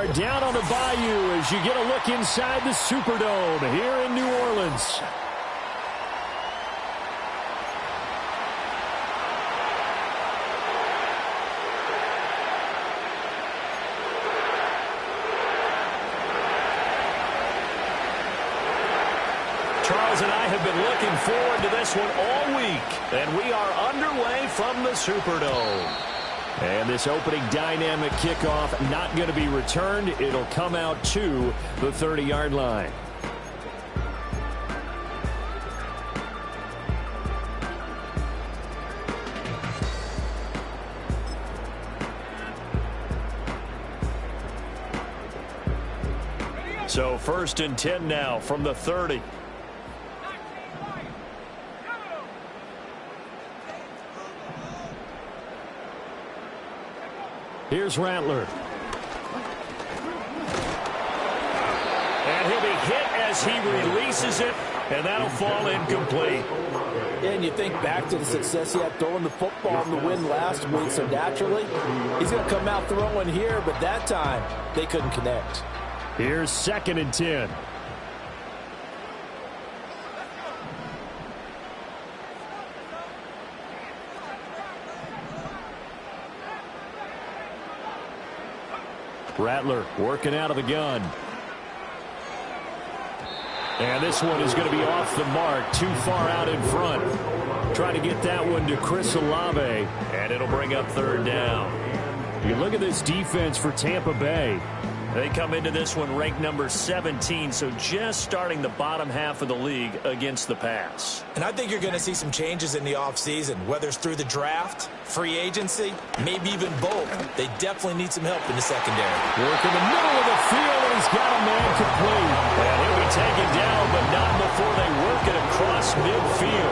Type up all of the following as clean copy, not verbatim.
are down on the Bayou as you get a look inside the Superdome here in New Orleans. Charles and I have been looking forward to this one all week, and we are underway from the Superdome. And this opening dynamic kickoff not going to be returned. It'll come out to the 30-yard line. So 1st and 10 now from the 30. Here's Rattler. And he'll be hit as he releases it, and that'll fall incomplete. And you think back to the success he had throwing the football in the win last week, so naturally, he's going to come out throwing here, but that time, they couldn't connect. Here's 2nd and 10. Rattler working out of the gun. And this one is going to be off the mark, too far out in front. Trying to get that one to Chris Olave, and it'll bring up 3rd down. You look at this defense for Tampa Bay. They come into this one ranked number 17, so just starting the bottom half of the league against the pass. And I think you're going to see some changes in the offseason, whether it's through the draft, free agency, maybe even both. They definitely need some help in the secondary. Work in the middle of the field, and he's got a man complete. And he'll be taken down, but not before they work it across midfield.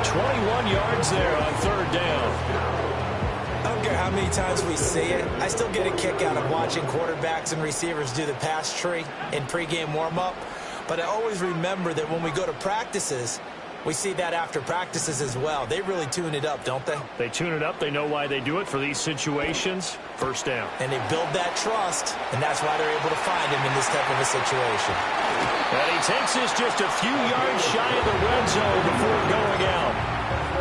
21 yards there on 3rd down. I don't care how many times we see it. I still get a kick out of watching quarterbacks and receivers do the pass tree in pregame warm-up. But I always remember that when we go to practices, we see that after practices as well. They really tune it up, don't they? They tune it up. They know why they do it for these situations. 1st down. And they build that trust, and that's why they're able to find him in this type of a situation. And he takes this just a few yards shy of the red zone before going out.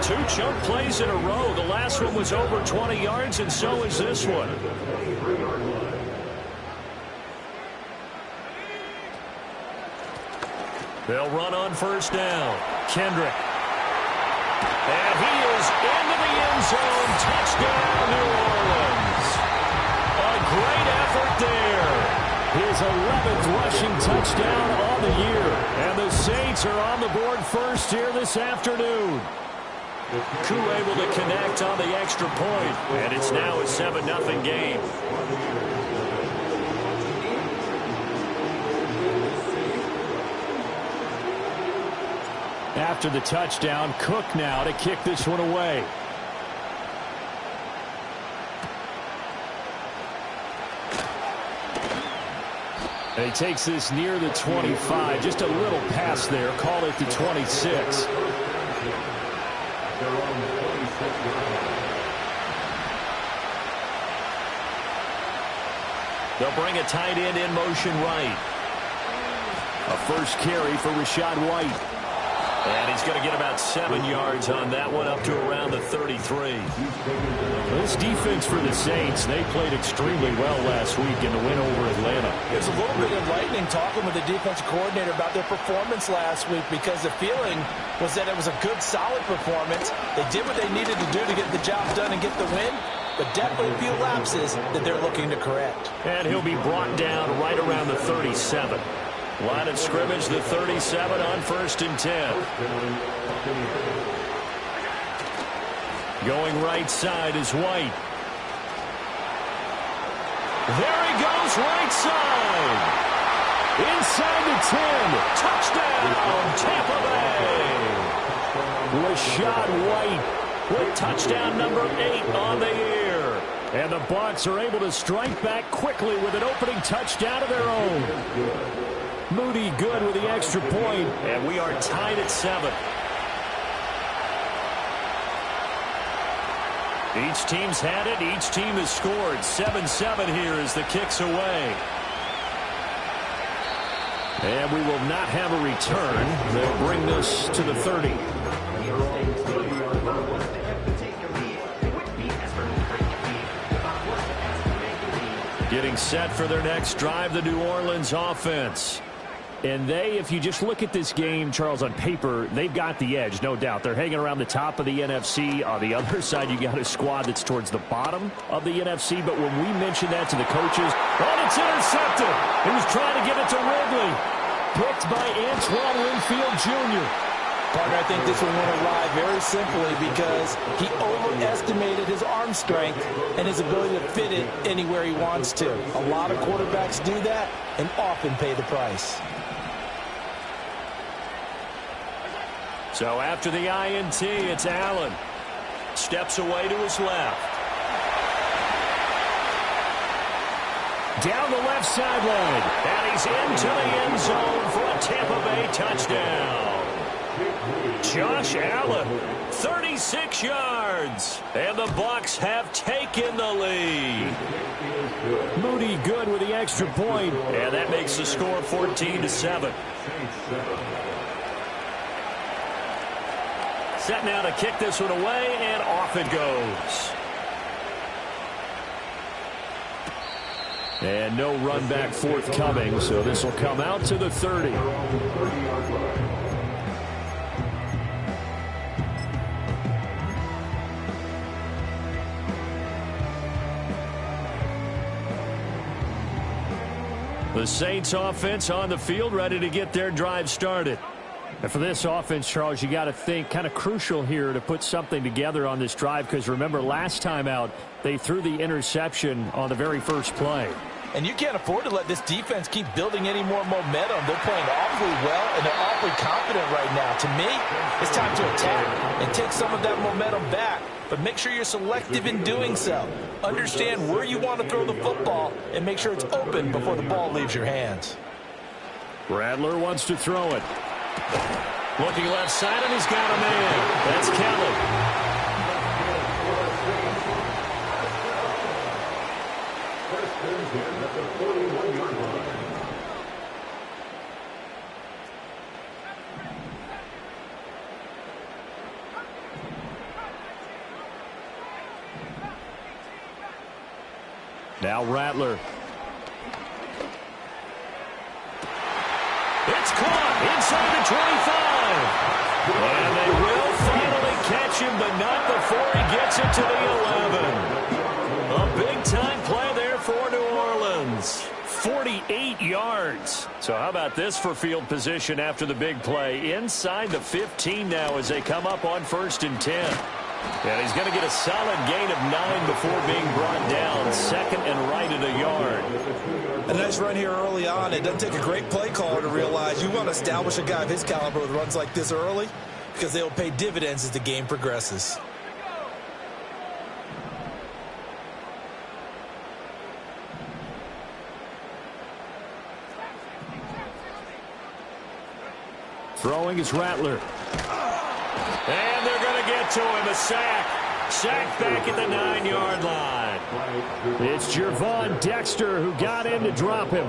2 chunk plays in a row. The last one was over 20 yards, and so is this one. They'll run on 1st down. Kendrick. And he is into the end zone. Touchdown, New Orleans. A great effort there. His 11th rushing touchdown on the year. And the Saints are on the board first here this afternoon. Koo able to connect on the extra point, and it's now a 7-0 game. After the touchdown, Cook now to kick this one away. And he takes this near the 25, just a little pass there, call it the 26. They'll bring a tight end in motion right. A first carry for Rachaad White. And he's going to get about 7 yards on that one, up to around the 33. This defense for the Saints, they played extremely well last week in the win over Atlanta. There's a little bit of lightning talking with the defensive coordinator about their performance last week, because the feeling was that it was a good, solid performance. They did what they needed to do to get the job done and get the win, but definitely a few lapses that they're looking to correct. And he'll be brought down right around the 37. Line of scrimmage, the 37 on 1st and 10. Going right side is White. There he goes, right side. Inside the 10. Touchdown, Tampa Bay. Rachaad White with touchdown number 8 on the year. And the Bucs are able to strike back quickly with an opening touchdown of their own. Moody good with the extra point, and we are tied at 7. Each team's had it. Each team has scored. 7-7 here as the kick's away. And we will not have a return. They'll bring this to the 30. Getting set for their next drive, the New Orleans offense. And if you just look at this game, Charles, on paper, they've got the edge, no doubt. They're hanging around the top of the NFC. On the other side, you got a squad that's towards the bottom of the NFC. But when we mention that to the coaches, it's intercepted. He was trying to get it to Ridley. Picked by Antoine Winfield Jr. Partner, I think this one went awry very simply because he overestimated his arm strength and his ability to fit it anywhere he wants to. A lot of quarterbacks do that and often pay the price. So after the INT, it's Allen. Steps away to his left. Down the left sideline. And he's into the end zone for a Tampa Bay touchdown. Josh Allen, 36 yards. And the Bucs have taken the lead. Moody good with the extra point. And that makes the score 14-7. Set now to kick this one away, and off it goes. And no run back forthcoming, so this will come out to the 30. The Saints offense on the field, ready to get their drive started. And for this offense, Charles, you got to think kind of crucial here to put something together on this drive, because remember last time out they threw the interception on the very first play. And you can't afford to let this defense keep building any more momentum. They're playing awfully well, and they're awfully confident right now. To me, it's time to attack and take some of that momentum back. But make sure you're selective in doing so. Understand where you want to throw the football and make sure it's open before the ball leaves your hands. Rattler wants to throw it. Looking left side, and he's got a man. That's Kelly. Now Rattler. It's caught inside the 25. And they will finally catch him, but not before he gets it to the 11. A big-time play there for New Orleans. 48 yards. So how about this for field position after the big play? Inside the 15 now as they come up on 1st and 10. And he's going to get a solid gain of 9 before being brought down. 2nd and right at a yard. A nice run here early on. It doesn't take a great play caller to realize you want to establish a guy of his caliber with runs like this early, because they'll pay dividends as the game progresses. Throwing is Rattler. And they're going to get to him. A sack. Sack back at the 9-yard line. It's Gervon Dexter who got in to drop him.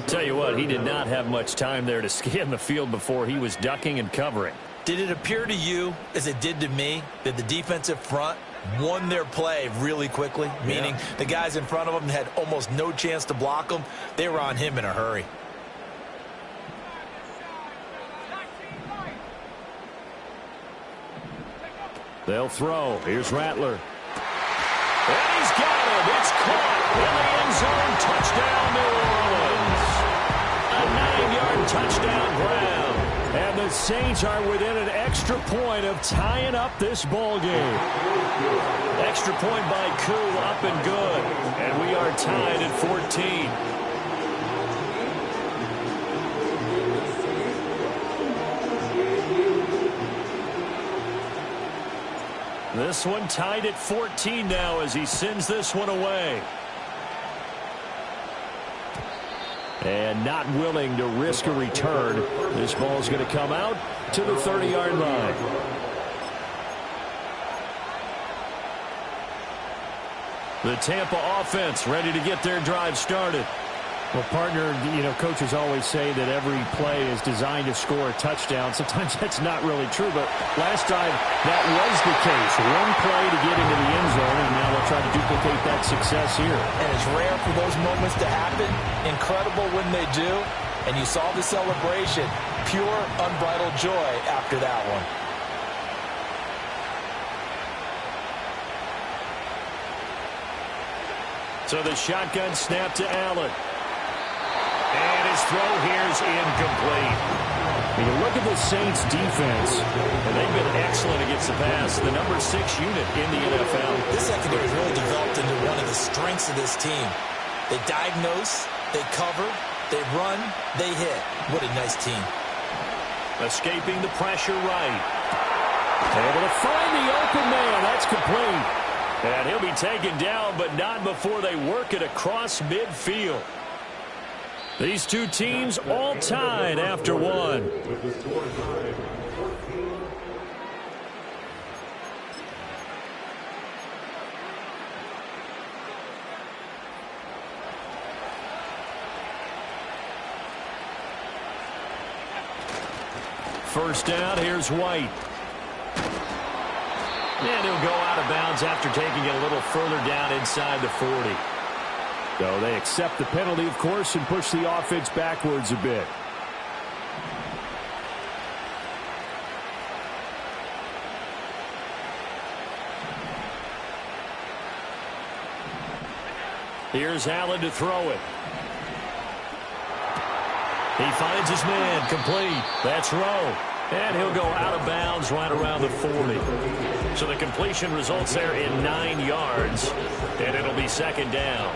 Tell you what, he did not have much time there to scan the field before he was ducking and covering. Did it appear to you, as it did to me, that the defensive front won their play really quickly? Meaning the guys in front of them had almost no chance to block them. They were on him in a hurry. They'll throw. Here's Rattler. And he's got it. It's caught in the end zone. Touchdown, New Orleans. A 9-yard touchdown grab. And the Saints are within an extra point of tying up this ball game. Extra point by Koo, up and good. And we are tied at 14. This one tied at 14 now as he sends this one away. And not willing to risk a return. This ball's going to come out to the 30-yard line. The Tampa offense ready to get their drive started. Well, partner, coaches always say that every play is designed to score a touchdown. Sometimes that's not really true, but last time that was the case. One play to get into the end zone, and now they'll try to duplicate that success here. And it's rare for those moments to happen. Incredible when they do. And you saw the celebration. Pure, unbridled joy after that one. So the shotgun snap to Allen. And his throw here is incomplete. When you look at the Saints' defense, and they've been excellent against the pass, the number 6 unit in the NFL. This secondary has really developed into one of the strengths of this team. They diagnose, they cover, they run, they hit. What a nice team. Escaping the pressure right. Able to find the open man. That's complete. And he'll be taken down, but not before they work it across midfield. These two teams all tied after one. First down, here's White. And he'll go out of bounds after taking it a little further down inside the 40. So they accept the penalty, of course, and push the offense backwards a bit. Here's Allen to throw it. He finds his man, complete. That's Rowe. And he'll go out of bounds right around the 40. So the completion results there in 9 yards. And it'll be second down.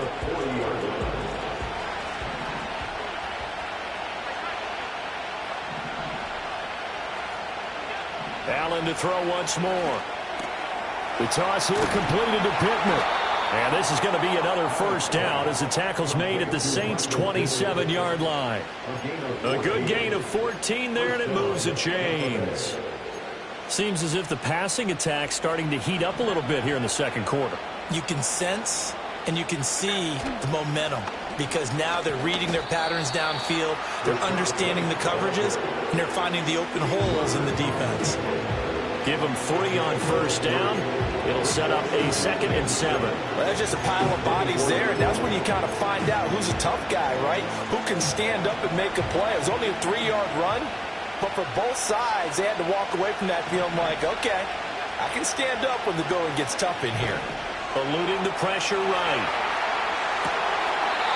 Allen to throw once more. The toss here completed to Pittman. And this is going to be another first down as the tackle's made at the Saints' 27-yard line. A good gain of 14 there, and it moves the chains. Seems as if the passing attack's starting to heat up a little bit here in the second quarter. You can sense and you can see the momentum because now they're reading their patterns downfield, they're understanding the coverages, and they're finding the open holes in the defense. Give them 3 on first down. It'll set up a 2nd and 7. Well, there's just a pile of bodies there, and that's when you kind of find out who's a tough guy, right? Who can stand up and make a play. It was only a 3-yard run, but for both sides, they had to walk away from that feeling like, okay, I can stand up when the going gets tough in here. Eluding the pressure right.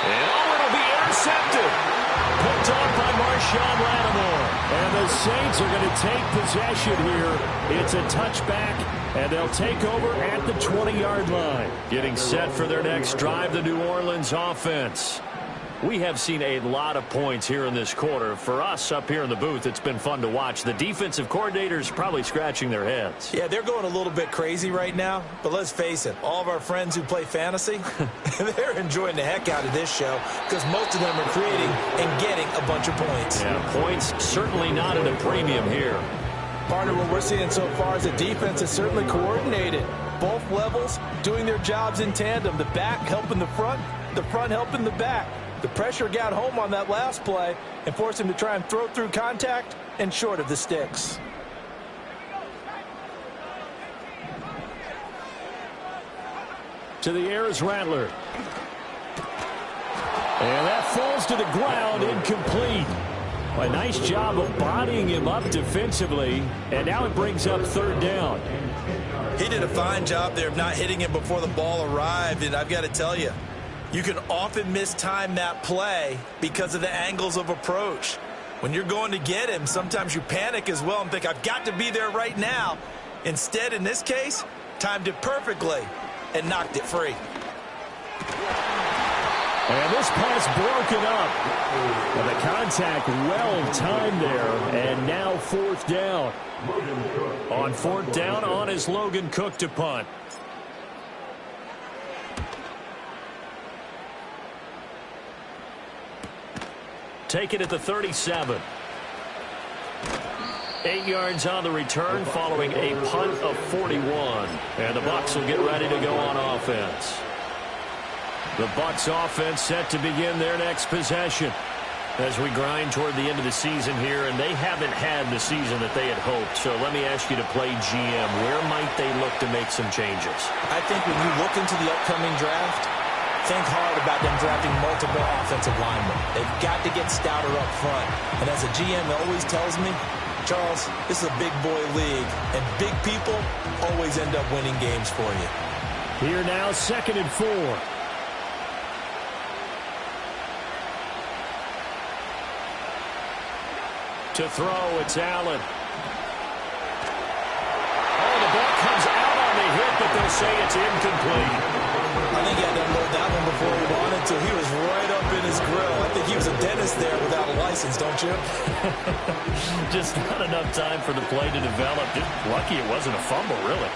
And it'll be intercepted. Picked off by Marshawn Lattimore. And the Saints are going to take possession here. It's a touchback, and they'll take over at the 20-yard line. Getting set for their next drive, the New Orleans offense. We have seen a lot of points here in this quarter. For us up here in the booth, it's been fun to watch. The defensive coordinators probably scratching their heads. Yeah, they're going a little bit crazy right now. But let's face it, all of our friends who play fantasy, they're enjoying the heck out of this show because most of them are creating and getting a bunch of points. Yeah, points certainly not at a premium here. Partner, what we're seeing so far is the defense is certainly coordinated. Both levels doing their jobs in tandem. The back helping the front helping the back. The pressure got home on that last play and forced him to try and throw through contact and short of the sticks. To the air is Rattler. And that falls to the ground, incomplete. A nice job of bodying him up defensively, and now it brings up 3rd down. He did a fine job there of not hitting him before the ball arrived, and I've got to tell you, you can often mistime that play because of the angles of approach. When you're going to get him, sometimes you panic as well and think, I've got to be there right now. Instead, in this case, timed it perfectly and knocked it free. And this pass broken up. And the contact well timed there, and now 4th down. On 4th down, on is Logan Cook to punt. Take it at the 37. 8 yards on the return following a punt of 41. And the Bucs will get ready to go on offense. The Bucs offense set to begin their next possession as we grind toward the end of the season here, and they haven't had the season that they had hoped. So let me ask you to play GM. Where might they look to make some changes? I think when you look into the upcoming draft, think hard about them drafting multiple offensive linemen. They've got to get stouter up front. And as a GM always tells me, Charles, this is a big boy league, and big people always end up winning games for you. Here now, 2nd and 4. To throw, it's Allen. Oh, the ball comes out on the hit, but they'll say it's incomplete. I think he had to unload that one before he wanted to. He was right up in his grill. I think he was a dentist there without a license, don't you? Just not enough time for the play to develop. Lucky it wasn't a fumble, really.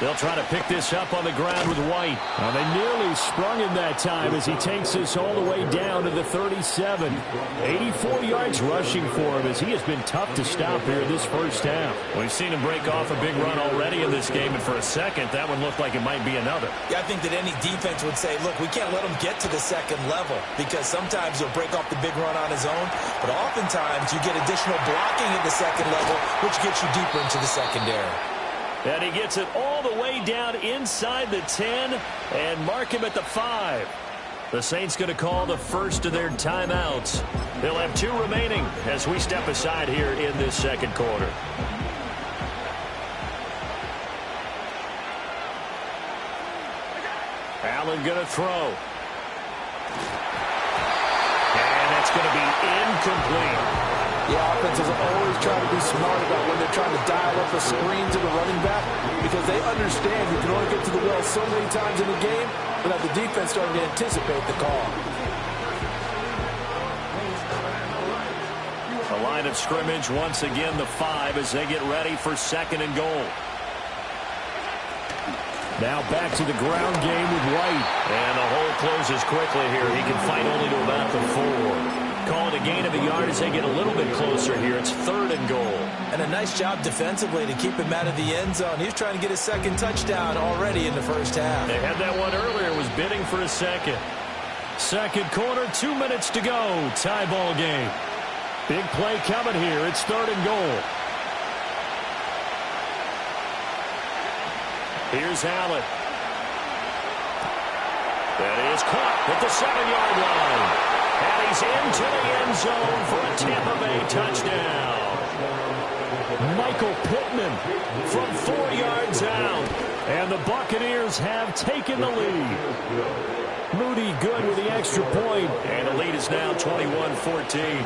They'll try to pick this up on the ground with White. Well, they nearly sprung him that time as he takes this all the way down to the 37. 84 yards rushing for him as he has been tough to stop here this first half. We've seen him break off a big run already in this game, and for a second, that one looked like it might be another. Yeah, I think that any defense would say, look, we can't let him get to the second level because sometimes he'll break off the big run on his own, but oftentimes you get additional blocking at the second level, which gets you deeper into the secondary. And he gets it all the way down inside the 10 and mark him at the 5. The Saints going to call the first of their timeouts. They'll have 2 remaining as we step aside here in this second quarter. Allen going to throw. And that's going to be incomplete. The offenses always try to be smart about when they're trying to dial up a screen to the running back because they understand you can only get to the well so many times in the game without the defense starting to anticipate the call. A line of scrimmage once again the 5 as they get ready for 2nd and goal. Now back to the ground game with White. And the hole closes quickly here. He can fight only to about the 4. Call it a gain of a yard as they get a little bit closer here. It's 3rd and goal. And a nice job defensively to keep him out of the end zone. He was trying to get his 2nd touchdown already in the first half. They had that one earlier, was bidding for a 2nd. Second quarter, 2 minutes to go. Tie ball game. Big play coming here. It's 3rd and goal. Here's Allen. That is caught at the 7-yard line. And he's into the end zone for a Tampa Bay touchdown. Michael Pittman from 4 yards out. And the Buccaneers have taken the lead. Moody good with the extra point. And the lead is now 21-14.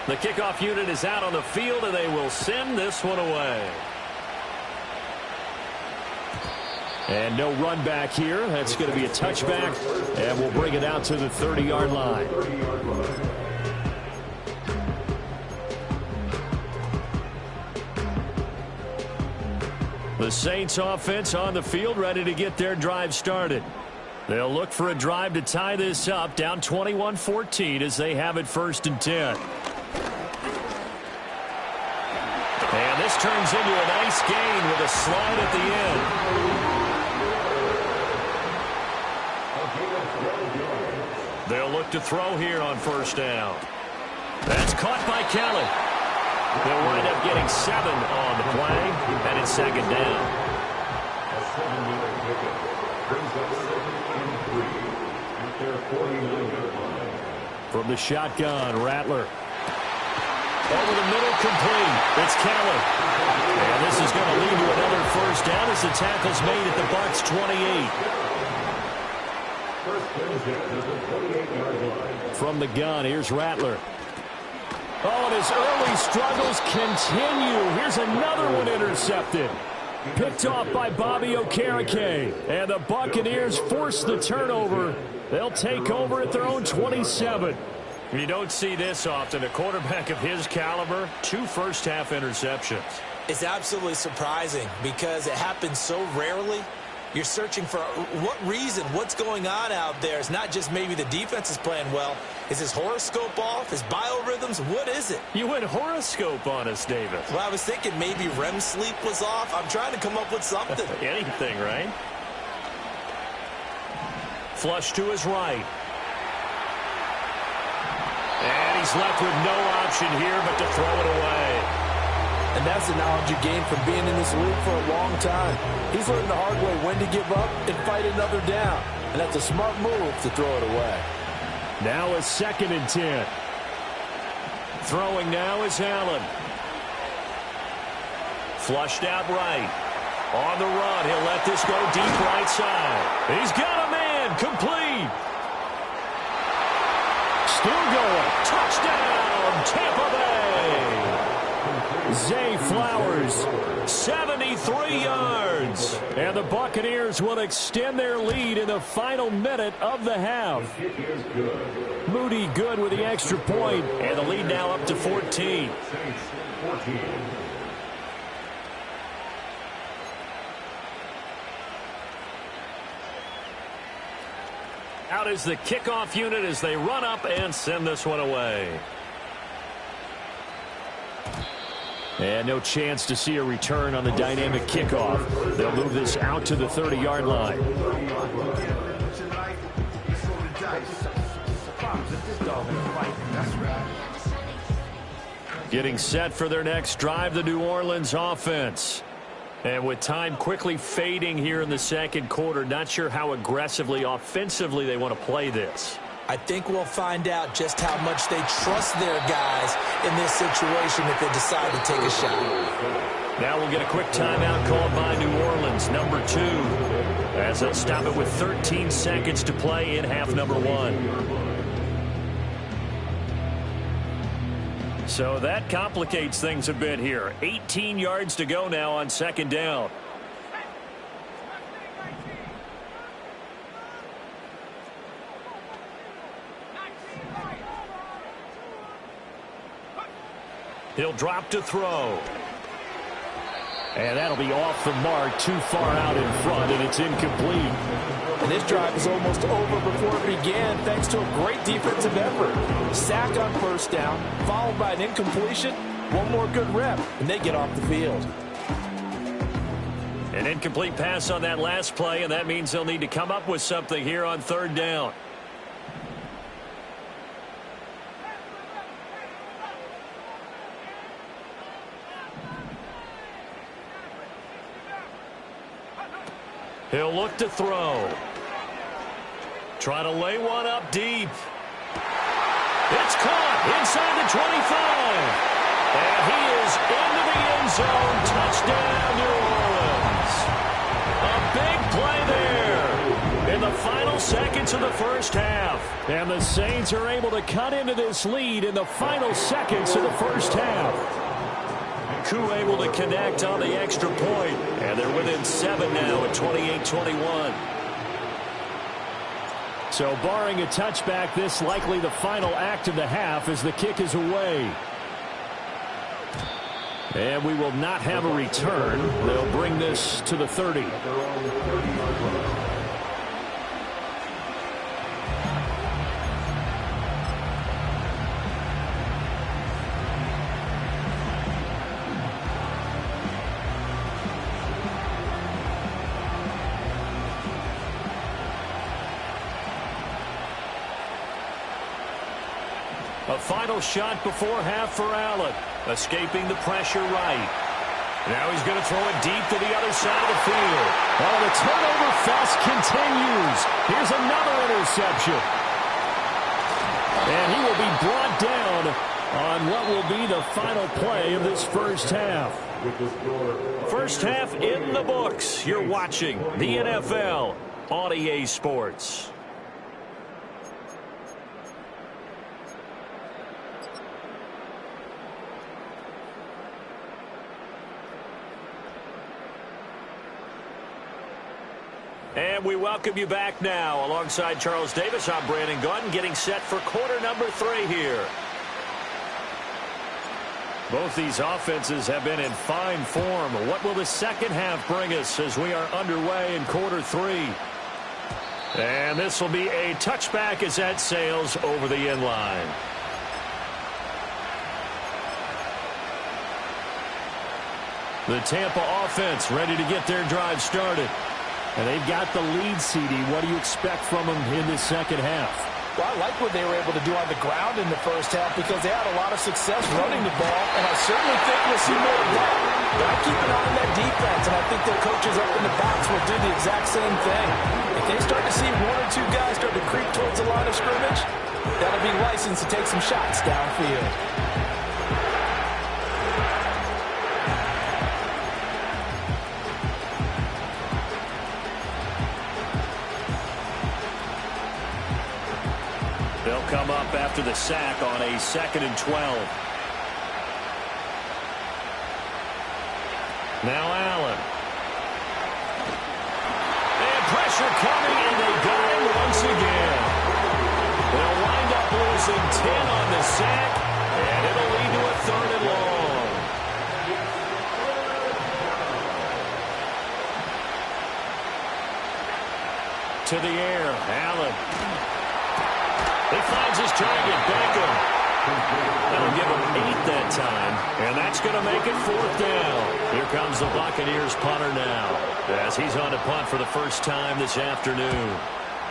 The kickoff unit is out on the field, and they will send this one away. And no run back here. That's going to be a touchback, and we'll bring it out to the 30-yard line. The Saints offense on the field, ready to get their drive started. They'll look for a drive to tie this up, down 21-14 as they have it 1st and 10. And this turns into a nice gain with a slide at the end. They'll look to throw here on 1st down. That's caught by Kelly. They'll wind up getting 7 on the play, and it's 2nd down. From the shotgun, Rattler. Over the middle, complete. It's Kelly. And this is going to lead to another 1st down as the tackle's made at the Bucs 28. From the gun, here's Rattler. Oh, and his early struggles continue. Here's another one intercepted. Picked off by Bobby Okereke. And the Buccaneers force the turnover. They'll take over at their own 27. You don't see this often. A quarterback of his caliber, 2 first-half interceptions. It's absolutely surprising because it happens so rarely. You're searching for what reason, what's going on out there. It's not just maybe the defense is playing well. Is his horoscope off? His biorhythms? What is it? You went horoscope on us, David. Well, I was thinking maybe REM sleep was off. I'm trying to come up with something. Anything, right? Flush to his right. And he's left with no option here but to throw it away. And that's the knowledge you gain from being in this league for a long time. He's learned the hard way when to give up and fight another down. And that's a smart move to throw it away. Now a 2nd and 10. Throwing now is Allen. Flushed out right. On the run, he'll let this go deep right side. He's got a man, complete. Still going. Touchdown, Tampa Bay. Zay Flowers, 73 yards. And the Buccaneers will extend their lead in the final minute of the half. Moody good with the extra point, and the lead now up to 14. Out is the kickoff unit as they run up and send this one away. And no chance to see a return on the dynamic kickoff. They'll move this out to the 30-yard line. Getting set for their next drive, the New Orleans offense. And with time quickly fading here in the second quarter, not sure how aggressively, offensively they want to play this. I think we'll find out just how much they trust their guys in this situation if they decide to take a shot. Now we'll get a quick timeout called by New Orleans, number 2, as they'll stop it with 13 seconds to play in half number 1. So that complicates things a bit here. 18 yards to go now on 2nd down. He'll drop to throw. And that'll be off the mark, too far out in front, and it's incomplete. And this drive is almost over before it began thanks to a great defensive effort. Sack on 1st down, followed by an incompletion. One more good rep, and they get off the field. An incomplete pass on that last play, and that means they'll need to come up with something here on 3rd down. He'll look to throw. Try to lay one up deep. It's caught inside the 25. And he is into the end zone. Touchdown, New Orleans. A big play there in the final seconds of the first half. And the Saints are able to cut into this lead in the final seconds of the first half. Koo able to connect on the extra point, and they're within 7 now at 28-21. So barring a touchback, this likely the final act of the half as the kick is away. And we will not have a return. They'll bring this to the 30. A final shot before half for Allen. Escaping the pressure right. Now he's going to throw it deep to the other side of the field. Oh, the turnover fest continues. Here's another interception. And he will be brought down on what will be the final play of this first half. First half in the books. You're watching the NFL on EA Sports. And we welcome you back now. Alongside Charles Davis, I'm Brandon Gunn, getting set for quarter number 3 here. Both these offenses have been in fine form. What will the second half bring us as we are underway in quarter three? And this will be a touchback as that sails over the end line. The Tampa offense ready to get their drive started. And they've got the lead, CD. What do you expect from them in this second half? Well, I like what they were able to do on the ground in the first half because they had a lot of success running the ball, and I certainly think we'll see more of that. But I keep an eye on that defense, and I think their coaches up in the box will do the exact same thing. If they start to see one or two guys start to creep towards the line of scrimmage, that'll be license to take some shots downfield. They'll come up after the sack on a 2nd and 12. Now Allen. And pressure coming, and they got him once again. They'll wind up losing 10 on the sack, and it'll lead to a 3rd and long. To the air, Allen. He finds his target, Beckham. That'll give him 8 that time, and that's going to make it 4th down. Here comes the Buccaneers punter now, as he's on to punt for the first time this afternoon.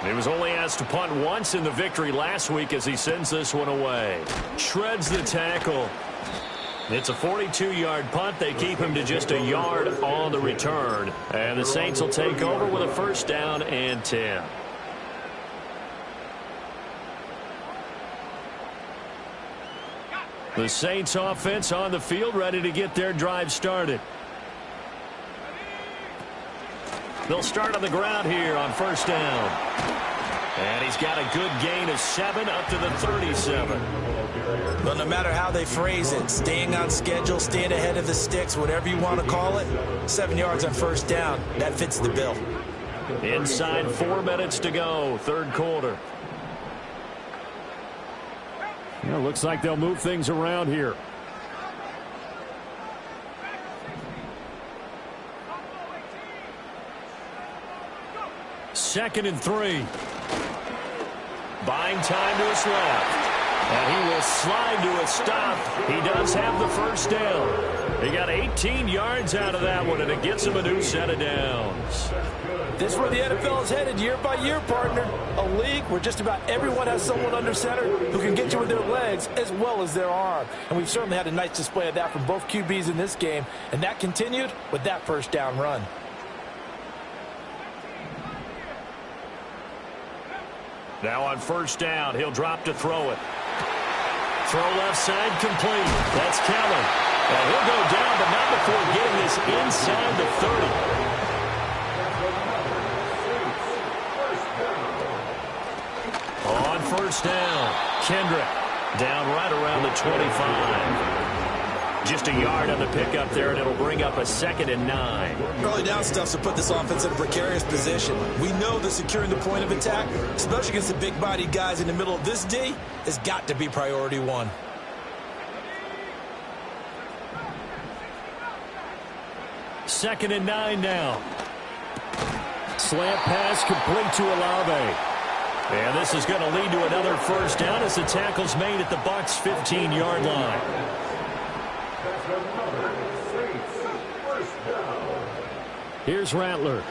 He was only asked to punt once in the victory last week as he sends this one away. Shreds the tackle. It's a 42-yard punt. They keep him to just a yard on the return, and the Saints will take over with a 1st down and 10. The Saints offense on the field ready to get their drive started. They'll start on the ground here on 1st down. And he's got a good gain of 7 up to the 37. Well, no matter how they phrase it, staying on schedule, staying ahead of the sticks, whatever you want to call it, 7 yards on 1st down, that fits the bill. Inside 4 minutes to go, 3rd quarter. Yeah, looks like they'll move things around here. Second and 3. Buying time to his left. And he will slide to a stop. He does have the 1st down. He got 18 yards out of that one, and it gets him a new set of downs. This is where the NFL is headed year by year, partner. A league where just about everyone has someone under center who can get you with their legs as well as their arm. And we've certainly had a nice display of that from both QBs in this game. And that continued with that 1st down run. Now on 1st down, he'll drop to throw it. Throw left side complete. That's Keller. And he'll go down, but not before getting this inside the 30. On 1st down, Kendrick down right around the 25. Just a yard on the pickup there, and it'll bring up a 2nd and 9. Early down stuff to put this offense in a precarious position. We know that securing the point of attack, especially against the big-bodied guys in the middle of this D, has got to be priority 1. Second and 9 now. Slant pass complete to Olave. And this is going to lead to another 1st down as the tackle's made at the Bucs' 15-yard line. Here's Rattler.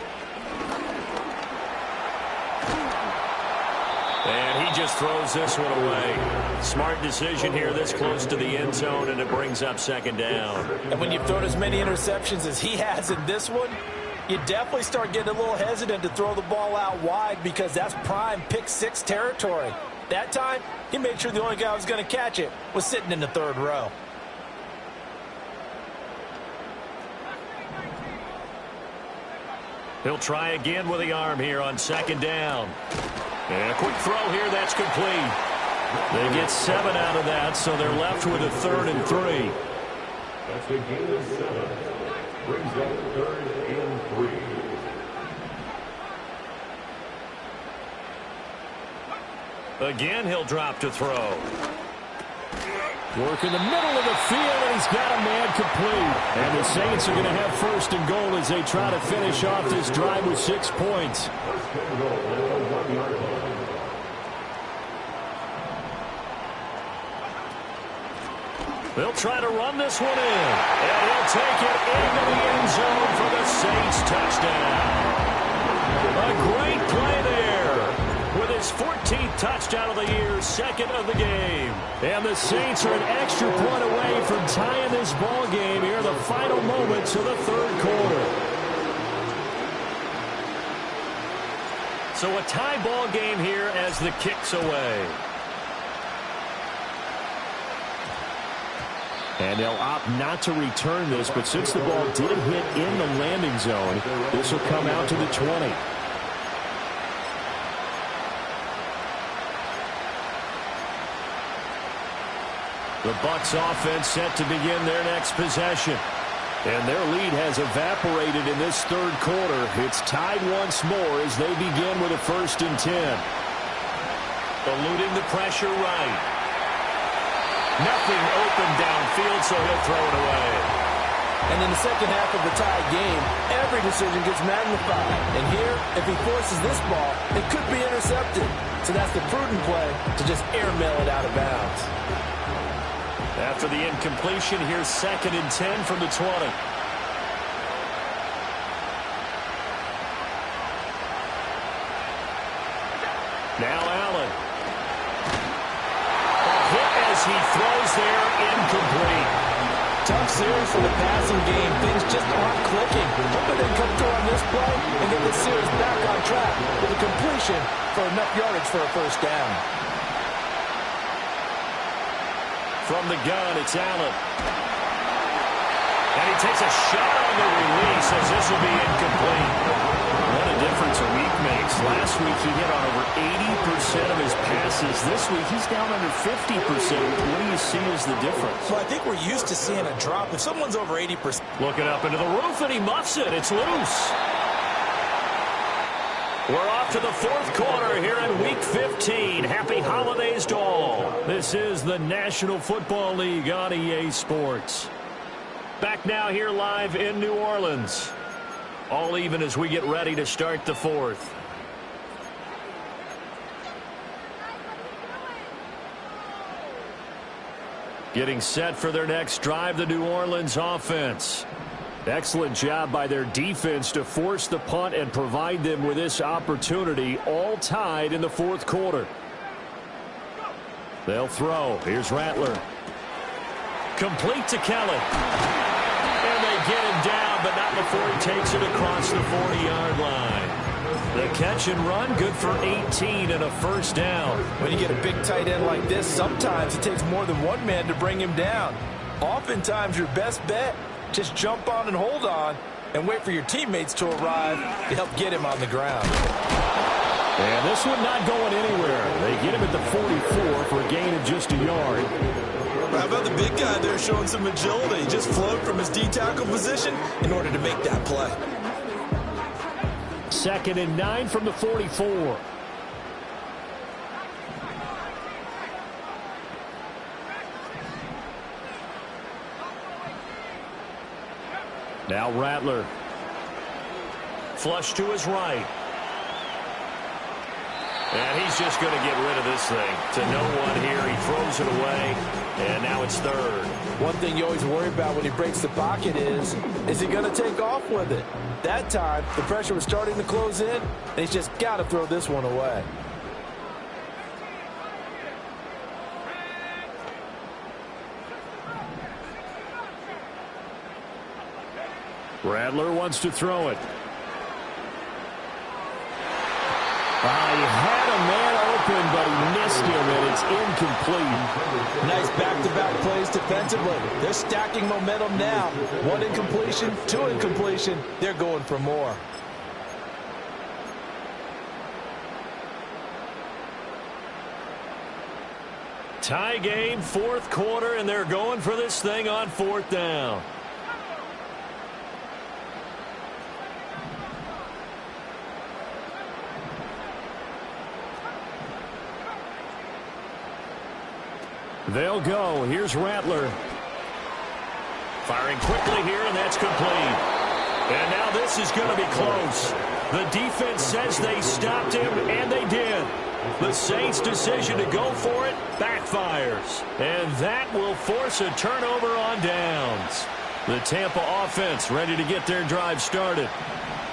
And he just throws this one away. Smart decision here this close to the end zone, and it brings up 2nd down. And when you've thrown as many interceptions as he has in this one, you definitely start getting a little hesitant to throw the ball out wide because that's prime pick 6 territory. That time, he made sure the only guy who was going to catch it was sitting in the 3rd row. He'll try again with the arm here on 2nd down. And a quick throw here, that's complete. They get 7 out of that, so they're left with a 3rd and 3. That's a gain of 7. Brings up 3rd and 3. Again, he'll drop to throw. Work in the middle of the field, and he's got a man complete. And the Saints are going to have first and goal as they try to finish off this drive with 6 points. They'll try to run this one in, and he'll take it into the end zone for the Saints touchdown. A great play there with his 14th touchdown of the year, second of the game. And the Saints are an extra point away from tying this ball game here in the final moments of the third quarter. So a tie ball game here as the kick's away. And they'll opt not to return this, but since the ball did hit in the landing zone, this will come out to the 20. The Bucs offense set to begin their next possession. And their lead has evaporated in this third quarter. It's tied once more as they begin with a 1st and 10. Eluding the pressure right. Nothing open downfield, so he'll throw it away. And in the second half of the tied game, every decision gets magnified. And here, if he forces this ball, it could be intercepted. So that's the prudent play to just airmail it out of bounds. After the incompletion, here's 2nd and 10 from the 20. Now Allen. As he throws there, incomplete. Tough series for the passing game. Things just aren't clicking. Hoping they come through on this play and get the series back on track with a completion for enough yardage for a 1st down. From the gun, it's Allen. And he takes a shot on the release as this will be incomplete. What a difference a week makes. Last week he hit on over 80% of his passes. This week he's down under 50%. What do you see as the difference? Well, I think we're used to seeing a drop. If someone's over 80%. Looking up into the roof, and he muffs it. It's loose. We're off to the 4th quarter here in Week 15. Happy holidays to all. This is the National Football League on EA Sports. Back now here live in New Orleans. All even as we get ready to start the 4th. Getting set for their next drive, the New Orleans offense. Excellent job by their defense to force the punt and provide them with this opportunity, all tied in the 4th quarter. They'll throw. Here's Rattler. Complete to Kelly. And they get him down, but not before he takes it across the 40-yard line. The catch and run, good for 18 and a 1st down. When you get a big tight end like this, sometimes it takes more than one man to bring him down. Oftentimes, your best bet, just jump on and hold on and wait for your teammates to arrive to help get him on the ground. And this one not going anywhere. They get him at the 44 for a gain of just a yard. How about the big guy there showing some agility? Just float from his D-tackle position in order to make that play. 2nd and 9 from the 44. Now Rattler. Flush to his right. And he's just going to get rid of this thing. To no one here. He throws it away. And now it's 3rd. One thing you always worry about when he breaks the pocket is he going to take off with it? That time, the pressure was starting to close in, and he's just got to throw this one away. Rattler wants to throw it. He had a man open, but he missed him, and it's incomplete. Nice back-to-back plays defensively. They're stacking momentum now. 1 incompletion, 2 incompletion. They're going for more. Tie game, 4th quarter, and they're going for this thing on 4th down. They'll go. Here's Rattler. Firing quickly here, and that's complete. And now this is going to be close. The defense says they stopped him, and they did. The Saints' decision to go for it backfires. And that will force a turnover on downs. The Tampa offense ready to get their drive started.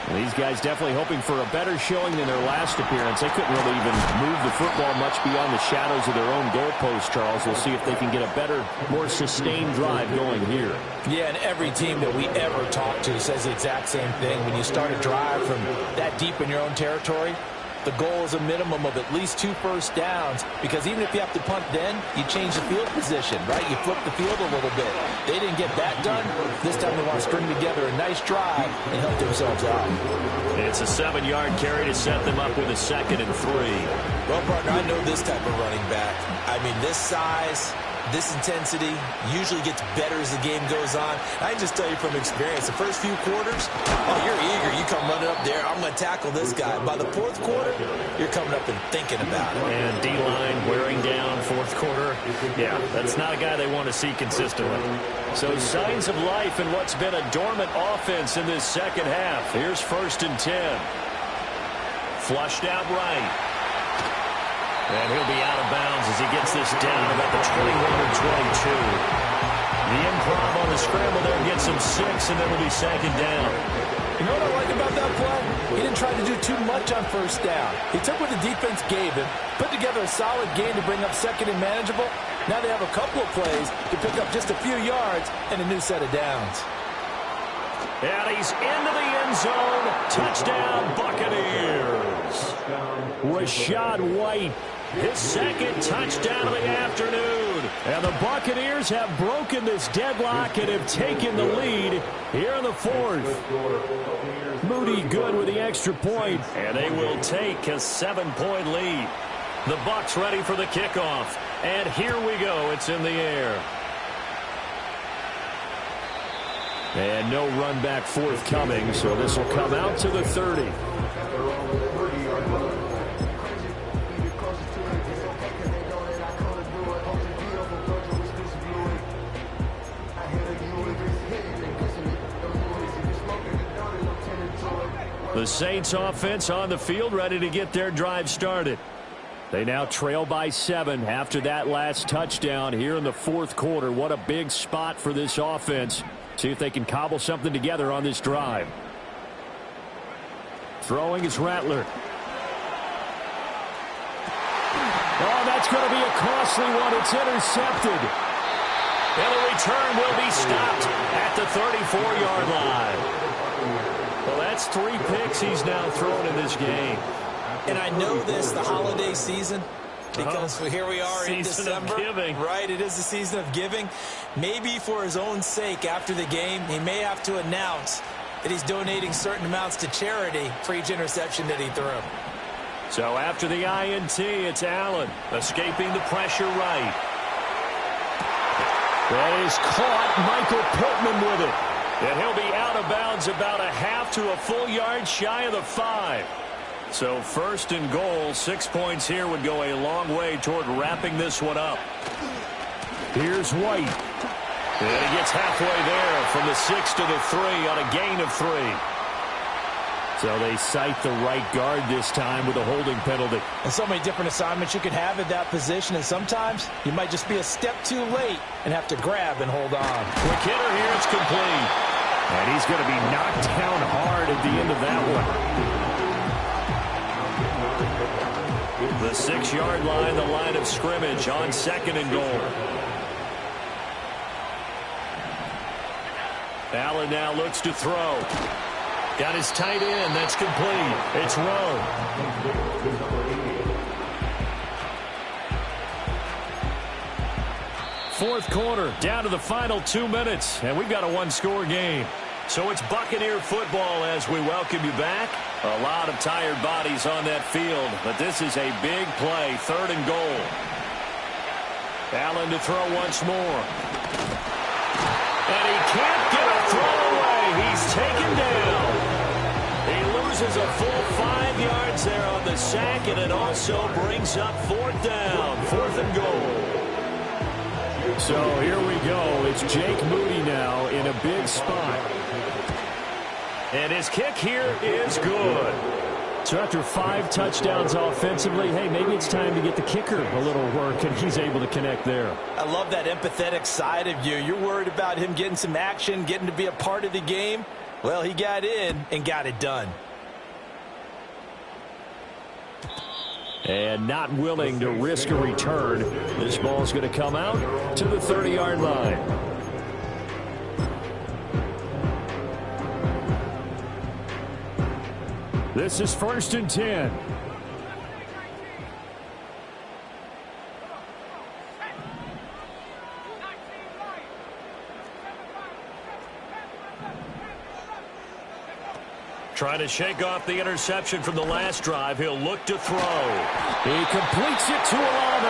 And these guys definitely hoping for a better showing than their last appearance. They couldn't really even move the football much beyond the shadows of their own goalpost, Charles. We'll see if they can get a better, more sustained drive going here. Yeah, and every team that we ever talk to says the exact same thing. When you start a drive from that deep in your own territory, the goal is a minimum of at least 2 first downs, because even if you have to punt then, you change the field position, right? You flip the field a little bit. They didn't get that done. This time they want to string together a nice drive and help themselves out. It's a 7-yard carry to set them up with a 2nd and 3. Well, partner, I know this type of running back. I mean, this size, this intensity usually gets better as the game goes on. I can just tell you from experience, the first few quarters, oh, you're eager. You come running up there, I'm going to tackle this guy. By the 4th quarter, you're coming up and thinking about it. And D-line wearing down 4th quarter. Yeah, that's not a guy they want to see consistently. So signs of life in what's been a dormant offense in this second half. Here's 1st and 10. Flushed out right. And he'll be out of bounds as he gets this down about the 21 or 22. The improv on the scramble there gets him 6, and then it'll be 2nd down. You know what I like about that play? He didn't try to do too much on 1st down. He took what the defense gave him, put together a solid game to bring up 2nd and manageable. Now they have a couple of plays to pick up just a few yards and a new set of downs. And he's into the end zone. Touchdown, Buccaneers. Rashad White, his 2nd touchdown of the afternoon. And the Buccaneers have broken this deadlock and have taken the lead here in the 4th. Moody good with the extra point, and they will take a 7-point lead. The Bucs ready for the kickoff. And here we go. It's in the air. And no run back forthcoming, so this will come out to the 30. The Saints offense on the field ready to get their drive started. They now trail by 7 after that last touchdown here in the 4th quarter. What a big spot for this offense. See if they can cobble something together on this drive. Throwing is Rattler. Oh, that's going to be a costly one. It's intercepted. And the return will be stopped at the 34-yard line. Well, that's 3 picks he's now thrown in this game. And I know this, the holiday season, because here we are in December. Season of giving. Right, it is the season of giving. Maybe for his own sake after the game, he may have to announce that he's donating certain amounts to charity for each interception that he threw. So after the INT, it's Allen escaping the pressure right. That is caught. Michael Pittman with it. And he'll be out of bounds about a half to a full yard shy of the 5. So 1st and goal, 6 points here would go a long way toward wrapping this one up. Here's White. And he gets halfway there from the 6 to the 3 on a gain of 3. So they cite the right guard this time with a holding penalty. And so many different assignments you could have at that position, and sometimes you might just be a step too late and have to grab and hold on. Quick hitter here, it's complete. And he's going to be knocked down hard at the end of that one. The 6-yard line, the line of scrimmage on 2nd and goal. Allen now looks to throw. Got his tight end. That's complete. It's Rowe. Fourth quarter, down to the final 2 minutes, and we've got a 1-score game. So it's Buccaneer football as we welcome you back. A lot of tired bodies on that field, but this is a big play, 3rd and goal. Allen to throw once more. And he can't get a throw away. He's taken down. He loses a full 5 yards there on the sack, and it also brings up 4th down, 4th and goal. So here we go. It's Jake Moody now in a big spot. And his kick here is good. So after 5 touchdowns offensively, hey, maybe it's time to get the kicker a little work, and he's able to connect there. I love that empathetic side of you. You're worried about him getting some action, getting to be a part of the game. Well, he got in and got it done. And not willing to risk a return. This ball's going to come out to the 30-yard line. This is 1st and 10. Trying to shake off the interception from the last drive. He'll look to throw. He completes it to Olave.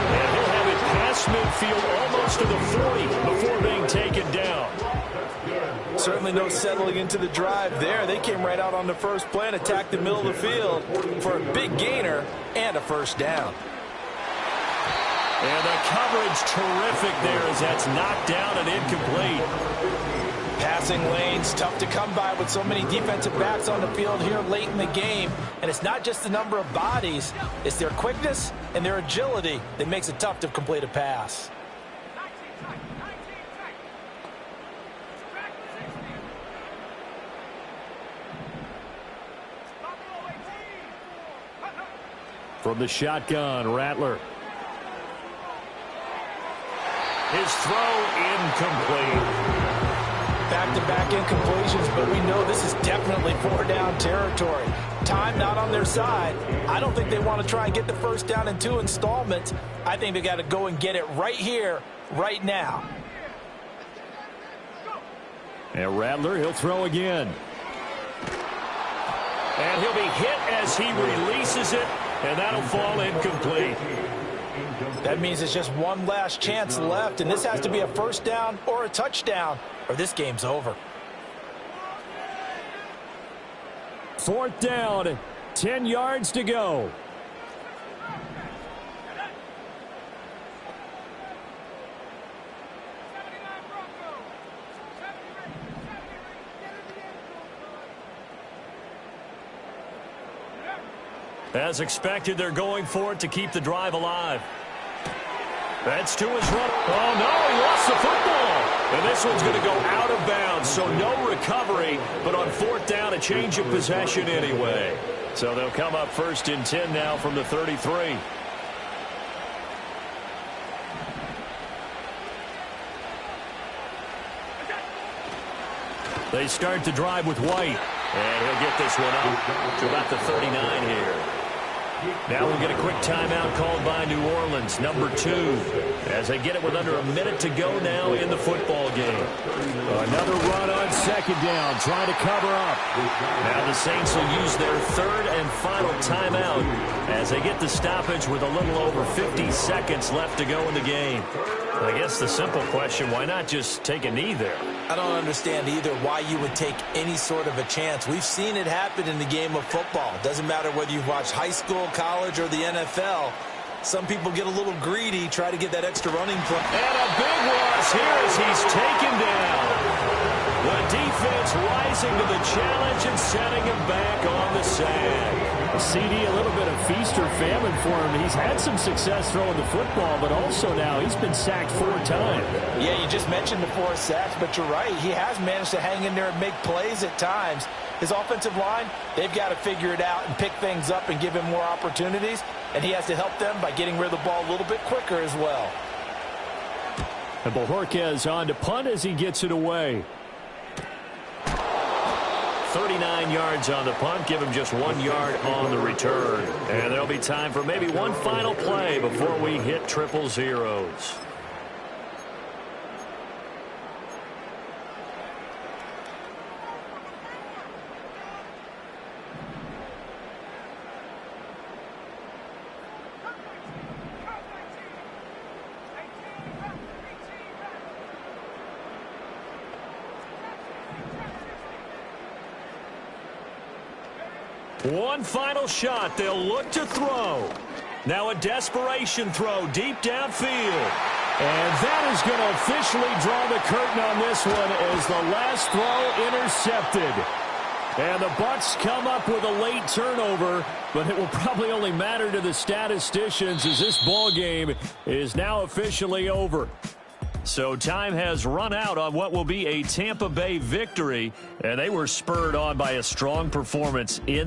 And he'll have it past midfield almost to the 40 before being taken down. Certainly no settling into the drive there. They came right out on the first play and attacked the middle of the field for a big gainer and a first down. And the coverage terrific there as that's knocked down and incomplete. Passing lanes, tough to come by with so many defensive backs on the field here late in the game. And it's not just the number of bodies, it's their quickness and their agility that makes it tough to complete a pass. From the shotgun, Rattler. His throw incomplete. Back-to-back incompletions, but we know this is definitely 4-down territory. Time not on their side. I don't think they want to try and get the first down in 2 installments. I think they got to go and get it right here, right now. And Rattler, he'll throw again. And he'll be hit as he releases it, and that'll fall incomplete. That means it's just one last chance left, and this has to be a first down or a touchdown, or this game's over. 4th down, 10 yards to go. As expected, they're going for it to keep the drive alive. That's to his run. Oh, no, he lost the football. And this one's going to go out of bounds, so no recovery. But on 4th down, a change of possession anyway. So they'll come up 1st and 10 now from the 33. They start the drive with White. And he'll get this one up to about the 39 here. Now we'll get a quick timeout called by New Orleans, number 2, as they get it with under a minute to go now in the football game. Another run on 2nd down, trying to cover up. Now the Saints will use their 3rd and final timeout as they get the stoppage with a little over 50 seconds left to go in the game. I guess the simple question, why not just take a knee there? I don't understand either why you would take any sort of a chance. We've seen it happen in the game of football. Doesn't matter whether you've watched high school, college, or the NFL. Some people get a little greedy, try to get that extra running play. And a big loss here as he's taken down. The defense rising to the challenge and setting him back on the sand. CD, a little bit of feast or famine for him. He's had some success throwing the football, but also now he's been sacked 4 times. Yeah, you just mentioned the 4 sacks, but you're right. He has managed to hang in there and make plays at times. His offensive line, they've got to figure it out and pick things up and give him more opportunities, and he has to help them by getting rid of the ball a little bit quicker as well. And Bojorquez on to punt as he gets it away. 39 yards on the punt, give him just 1 yard on the return. And there'll be time for maybe one final play before we hit triple zeros. One final shot. They'll look to throw. Now a desperation throw deep downfield. And that is going to officially draw the curtain on this one as the last throw intercepted. And the Bucs come up with a late turnover, but it will probably only matter to the statisticians as this ball game is now officially over. So time has run out on what will be a Tampa Bay victory, and they were spurred on by a strong performance in